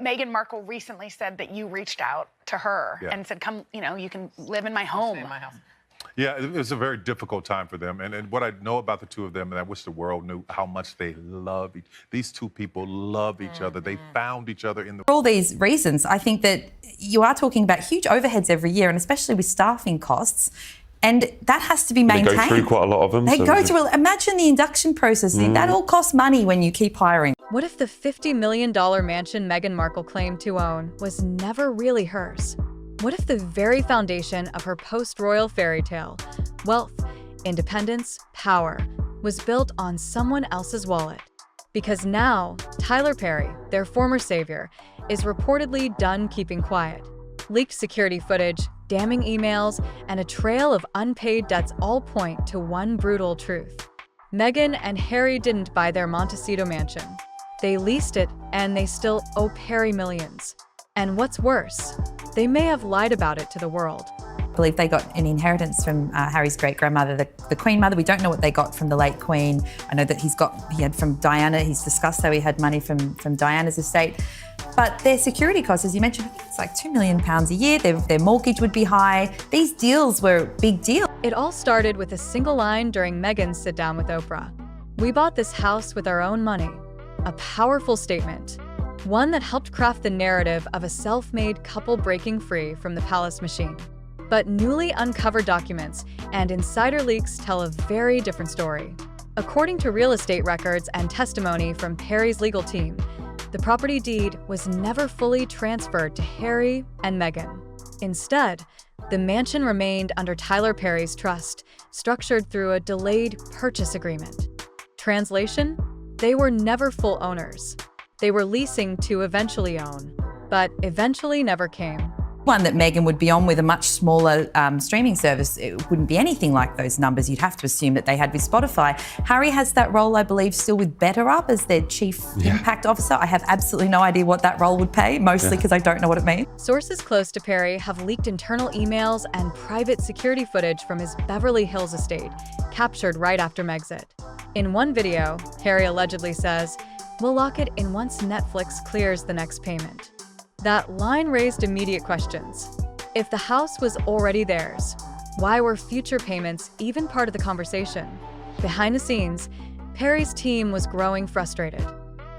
Meghan Markle recently said that you reached out to her and said, come, you can live in my home. Stay in my house. Yeah, it was a very difficult time for them. And what I know about the two of them, and I wish the world knew how much they love these two people love each other. They found each other in the... For all these reasons, I think that you are talking about huge overheads every year, and especially with staffing costs. And that has to be maintained. They go through quite a lot of them. Imagine the induction process. That all costs money when you keep hiring. What if the $50 million mansion Meghan Markle claimed to own was never really hers? What if the very foundation of her post-royal fairy tale, wealth, independence, power, was built on someone else's wallet? Because now, Tyler Perry, their former savior, is reportedly done keeping quiet. Leaked security footage, damning emails, and a trail of unpaid debts all point to one brutal truth. Meghan and Harry didn't buy their Montecito mansion. They leased it, and they still owe Perry millions. And what's worse, they may have lied about it to the world. I believe they got an inheritance from Harry's great-grandmother, the Queen Mother. We don't know what they got from the late Queen. I know that he had from Diana. He's discussed how he had money from Diana's estate. But their security costs, as you mentioned, I think it's like £2 million a year. Their mortgage would be high. These deals were a big deal. It all started with a single line during Meghan's sit-down with Oprah. "We bought this house with our own money." A powerful statement. One that helped craft the narrative of a self-made couple breaking free from the palace machine. But newly uncovered documents and insider leaks tell a very different story. According to real estate records and testimony from Perry's legal team, the property deed was never fully transferred to Harry and Meghan. Instead, the mansion remained under Tyler Perry's trust, structured through a delayed purchase agreement. Translation? They were never full owners. They were leasing to eventually own, but eventually never came. One that Meghan would be on with a much smaller streaming service. It wouldn't be anything like those numbers you'd have to assume that they had with Spotify. Harry has that role, I believe, still with BetterUp as their chief impact officer. I have absolutely no idea what that role would pay, mostly because I don't know what it means. Sources close to Perry have leaked internal emails and private security footage from his Beverly Hills estate, captured right after Megxit. In one video, Harry allegedly says, "We'll lock it in once Netflix clears the next payment." That line raised immediate questions. If the house was already theirs, why were future payments even part of the conversation? Behind the scenes, Perry's team was growing frustrated.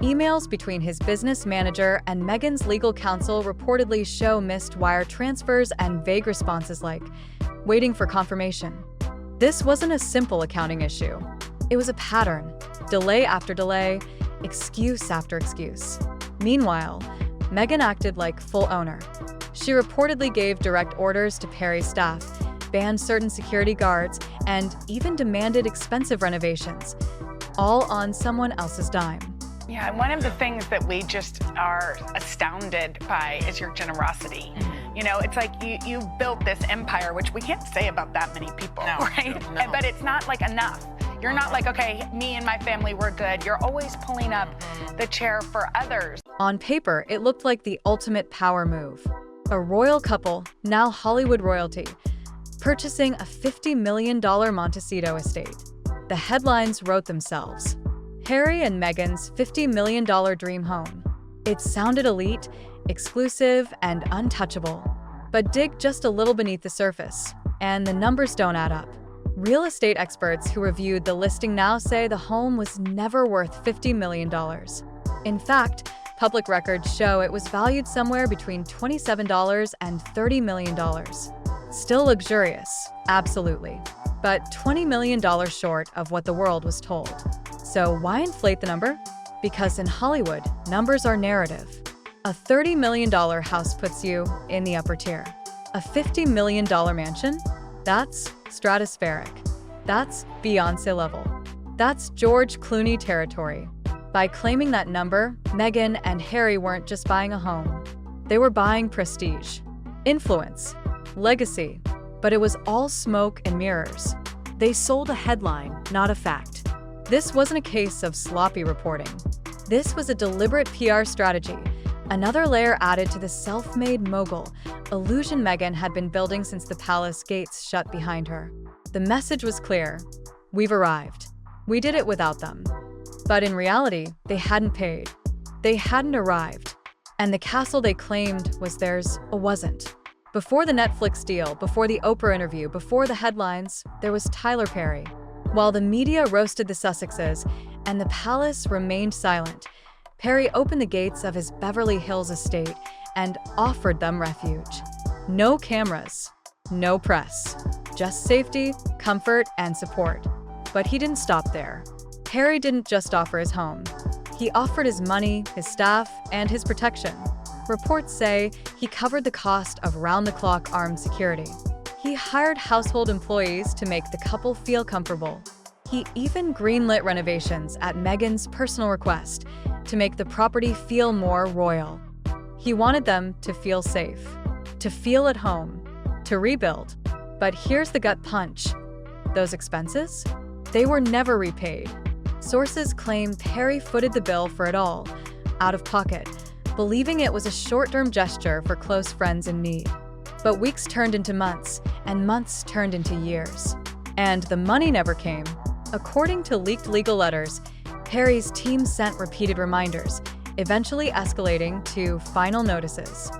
Emails between his business manager and Meghan's legal counsel reportedly show missed wire transfers and vague responses like, "waiting for confirmation." This wasn't a simple accounting issue. It was a pattern, delay after delay, excuse after excuse. Meanwhile, Meghan acted like full owner. She reportedly gave direct orders to Perry's staff, banned certain security guards, and even demanded expensive renovations, all on someone else's dime. Yeah, and one of the things that we just are astounded by is your generosity. It's like you built this empire, which we can't say about that many people, right? No. But it's not like enough. You're not like, okay, me and my family, we're good. You're always pulling up the chair for others. On paper, it looked like the ultimate power move. A royal couple, now Hollywood royalty, purchasing a $50 million Montecito estate. The headlines wrote themselves. Harry and Meghan's $50 million dream home. It sounded elite, exclusive, and untouchable. But dig just a little beneath the surface, and the numbers don't add up. Real estate experts who reviewed the listing now say the home was never worth $50 million. In fact, public records show it was valued somewhere between $27 and $30 million. Still luxurious, absolutely, but $20 million short of what the world was told. So why inflate the number? Because in Hollywood, numbers are narrative. A $30 million house puts you in the upper tier. A $50 million mansion? That's stratospheric. That's Beyoncé level. That's George Clooney territory. By claiming that number, Meghan and Harry weren't just buying a home. They were buying prestige, influence, legacy, but it was all smoke and mirrors. They sold a headline, not a fact. This wasn't a case of sloppy reporting. This was a deliberate PR strategy, another layer added to the self-made mogul illusion Meghan had been building since the palace gates shut behind her. The message was clear. We've arrived. We did it without them. But in reality, they hadn't paid. They hadn't arrived. And the castle they claimed was theirs wasn't. Before the Netflix deal, before the Oprah interview, before the headlines, there was Tyler Perry. While the media roasted the Sussexes and the palace remained silent, Perry opened the gates of his Beverly Hills estate and offered them refuge. No cameras, no press, just safety, comfort, and support. But he didn't stop there. Perry didn't just offer his home. He offered his money, his staff, and his protection. Reports say he covered the cost of round-the-clock armed security. He hired household employees to make the couple feel comfortable. He even greenlit renovations at Meghan's personal request to make the property feel more royal. He wanted them to feel safe, to feel at home, to rebuild. But here's the gut punch. Those expenses? They were never repaid. Sources claim Perry footed the bill for it all, out of pocket, believing it was a short-term gesture for close friends in need. But weeks turned into months, and months turned into years. And the money never came. According to leaked legal letters, Perry's team sent repeated reminders, eventually escalating to final notices.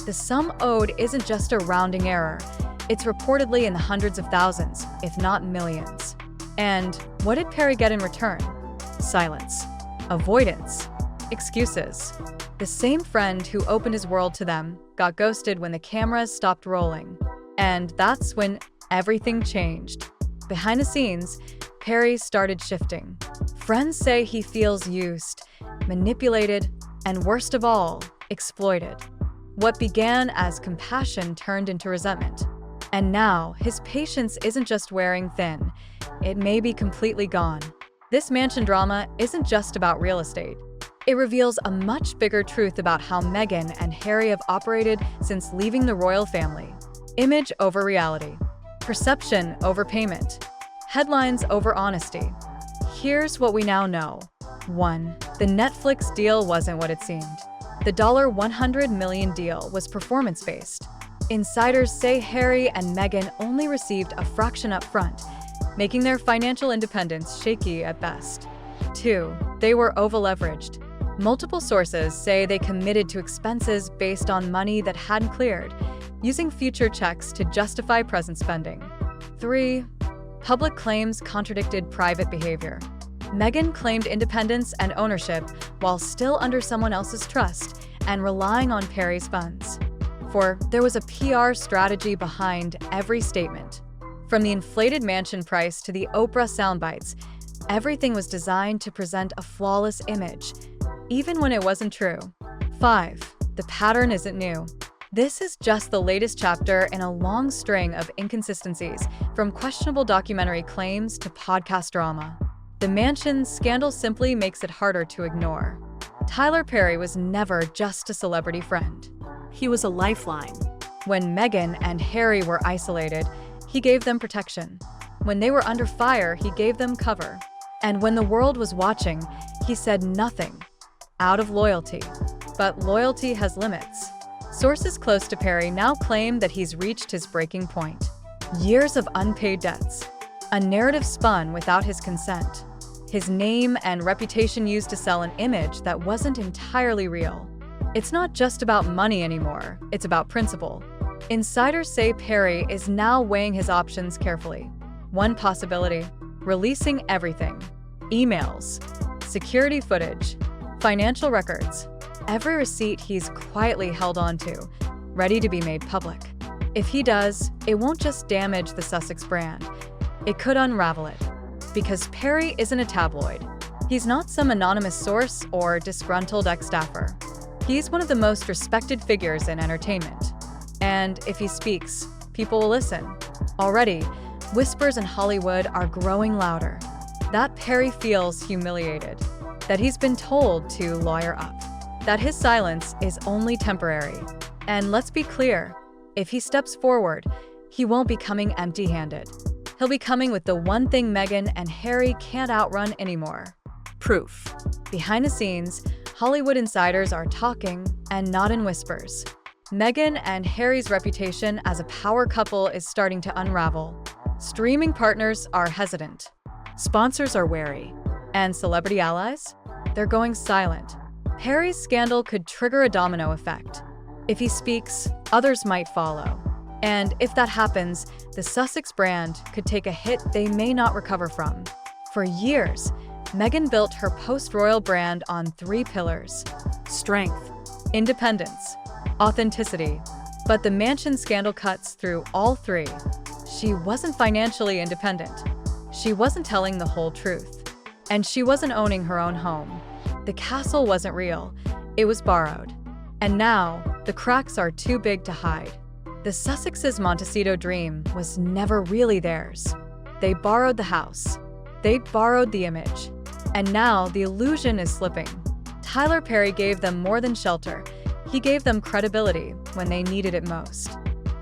The sum owed isn't just a rounding error. It's reportedly in the hundreds of thousands, if not millions. And what did Perry get in return? Silence, avoidance, excuses. The same friend who opened his world to them got ghosted when the cameras stopped rolling. And that's when everything changed. Behind the scenes, Perry started shifting. Friends say he feels used, manipulated, and worst of all, exploited. What began as compassion turned into resentment. And now, his patience isn't just wearing thin. It may be completely gone. This mansion drama isn't just about real estate. It reveals a much bigger truth about how Meghan and Harry have operated since leaving the royal family. Image over reality. Perception over payment. Headlines over honesty. Here's what we now know. 1. The Netflix deal wasn't what it seemed. The $100 million deal was performance-based. Insiders say Harry and Meghan only received a fraction up front, making their financial independence shaky at best. 2. They were over-leveraged. Multiple sources say they committed to expenses based on money that hadn't cleared, using future checks to justify present spending. 3. Public claims contradicted private behavior. Meghan claimed independence and ownership while still under someone else's trust and relying on Perry's funds. 4. There was a PR strategy behind every statement. From the inflated mansion price to the Oprah soundbites, everything was designed to present a flawless image, even when it wasn't true. 5. The pattern isn't new. This is just the latest chapter in a long string of inconsistencies, from questionable documentary claims to podcast drama. The mansion scandal simply makes it harder to ignore. Tyler Perry was never just a celebrity friend. He was a lifeline. When Meghan and Harry were isolated, he gave them protection. When they were under fire, he gave them cover. And when the world was watching, he said nothing, out of loyalty. But loyalty has limits. Sources close to Perry now claim that he's reached his breaking point. Years of unpaid debts. A narrative spun without his consent. His name and reputation used to sell an image that wasn't entirely real. It's not just about money anymore, it's about principle. Insiders say Perry is now weighing his options carefully. One possibility: releasing everything. Emails, security footage, financial records. Every receipt he's quietly held onto, ready to be made public. If he does, it won't just damage the Sussex brand. It could unravel it. Because Perry isn't a tabloid. He's not some anonymous source or disgruntled ex-staffer. He's one of the most respected figures in entertainment. And if he speaks, people will listen. Already, whispers in Hollywood are growing louder. That Perry feels humiliated. That he's been told to lawyer up. That his silence is only temporary. And let's be clear, if he steps forward, he won't be coming empty-handed. He'll be coming with the one thing Meghan and Harry can't outrun anymore: proof. Behind the scenes, Hollywood insiders are talking, and not in whispers. Meghan and Harry's reputation as a power couple is starting to unravel. Streaming partners are hesitant. Sponsors are wary. And celebrity allies? They're going silent. Harry's scandal could trigger a domino effect. If he speaks, others might follow. And if that happens, the Sussex brand could take a hit they may not recover from. For years, Meghan built her post-royal brand on 3 pillars: strength, independence, authenticity. But the mansion scandal cuts through all 3. She wasn't financially independent. She wasn't telling the whole truth. And she wasn't owning her own home. The castle wasn't real. It was borrowed. And now, the cracks are too big to hide. The Sussexes' Montecito dream was never really theirs. They borrowed the house. They borrowed the image. And now the illusion is slipping. Tyler Perry gave them more than shelter. He gave them credibility when they needed it most.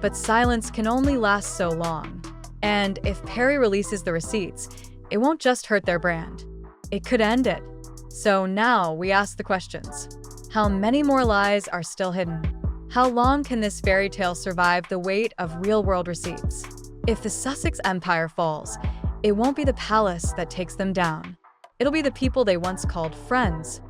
But silence can only last so long. And if Perry releases the receipts, it won't just hurt their brand. It could end it. So now we ask the questions. How many more lies are still hidden? How long can this fairy tale survive the weight of real-world receipts? If the Sussex empire falls, it won't be the palace that takes them down. It'll be the people they once called friends